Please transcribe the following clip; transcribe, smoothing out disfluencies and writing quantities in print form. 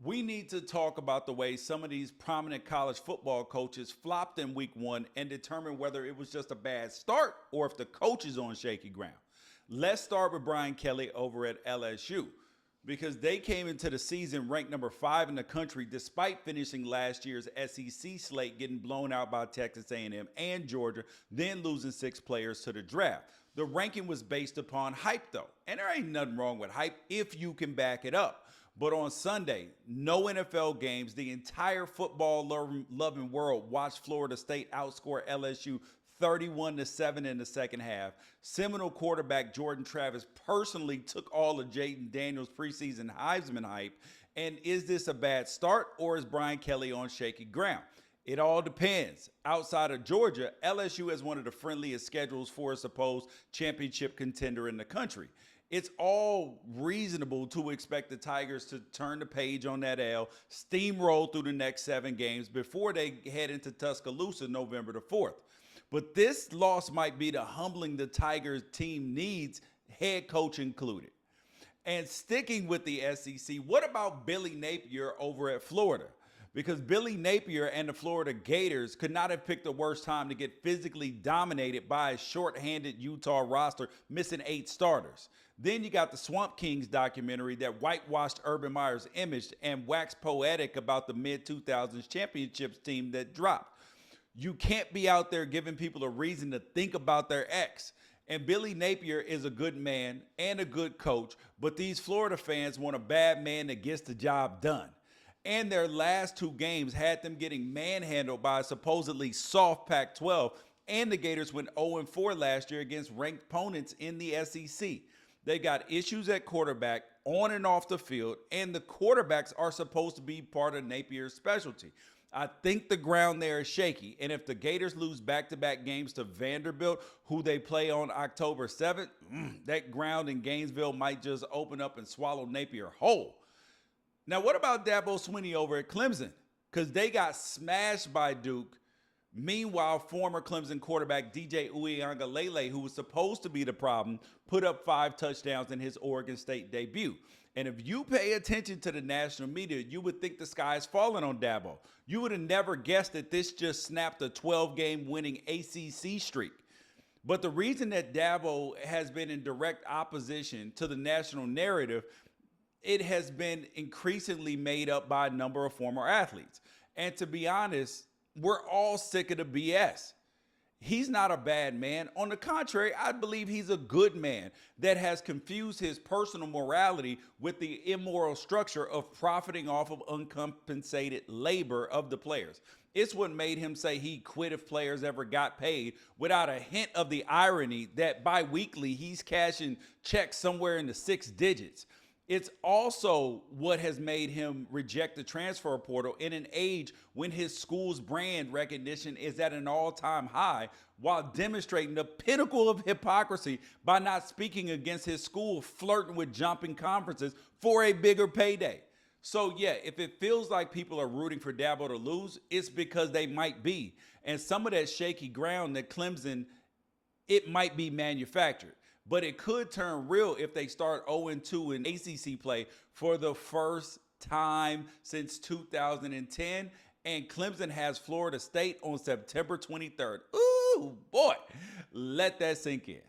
we need to talk about the way some of these prominent college football coaches flopped in week one and determine whether it was just a bad start or if the coach is on shaky ground. Let's start with Brian Kelly over at LSU because they came into the season ranked number 5 in the country despite finishing last year's SEC slate getting blown out by Texas A&M and Georgia, then losing 6 players to the draft. The ranking was based upon hype though, and there ain't nothing wrong with hype if you can back it up. But on Sunday, no NFL games. The entire football-loving world watched Florida State outscore LSU 31-7 in the second half. Seminole quarterback Jordan Travis personally took all of Jaden Daniels' preseason Heisman hype. And is this a bad start or is Brian Kelly on shaky ground? It all depends. Outside of Georgia, LSU has one of the friendliest schedules for a supposed championship contender in the country. It's all reasonable to expect the Tigers to turn the page on that L, steamroll through the next 7 games before they head into Tuscaloosa November the 4th. But this loss might be the humbling the Tigers team needs, head coach included. And sticking with the SEC, what about Billy Napier over at Florida? Because Billy Napier and the Florida Gators could not have picked a worse time to get physically dominated by a short-handed Utah roster, missing 8 starters. Then you got the Swamp Kings documentary that whitewashed Urban Meyer's image and waxed poetic about the mid-2000s championships team that dropped. You can't be out there giving people a reason to think about their ex. And Billy Napier is a good man and a good coach, but these Florida fans want a bad man that gets the job done. And their last 2 games had them getting manhandled by a supposedly soft Pac-12, and the Gators went 0-4 last year against ranked opponents in the SEC. They got issues at quarterback, on and off the field, and the quarterbacks are supposed to be part of Napier's specialty. I think the ground there is shaky, and if the Gators lose back-to-back games to Vanderbilt, who they play on October 7th, that ground in Gainesville might just open up and swallow Napier whole. Now, what about Dabo Swinney over at Clemson? Because they got smashed by Duke. Meanwhile, former Clemson quarterback DJ Uiagalelei, who was supposed to be the problem, put up 5 touchdowns in his Oregon State debut. And if you pay attention to the national media, you would think the sky is falling on Dabo. You would have never guessed that this just snapped a 12-game winning ACC streak. But the reason that Dabo has been in direct opposition to the national narrative, it has been increasingly made up by a number of former athletes. And to be honest, we're all sick of the BS. He's not a bad man. On the contrary, I believe he's a good man that has confused his personal morality with the immoral structure of profiting off of uncompensated labor of the players. It's what made him say he'd quit if players ever got paid, without a hint of the irony that bi-weekly he's cashing checks somewhere in the 6 digits. It's also what has made him reject the transfer portal in an age when his school's brand recognition is at an all-time high, while demonstrating the pinnacle of hypocrisy by not speaking against his school flirting with jumping conferences for a bigger payday. So yeah, if it feels like people are rooting for Dabo to lose, it's because they might be. And some of that shaky ground that Clemson, it might be manufactured. But it could turn real if they start 0-2 in ACC play for the first time since 2010. And Clemson has Florida State on September 23rd. Ooh, boy, let that sink in.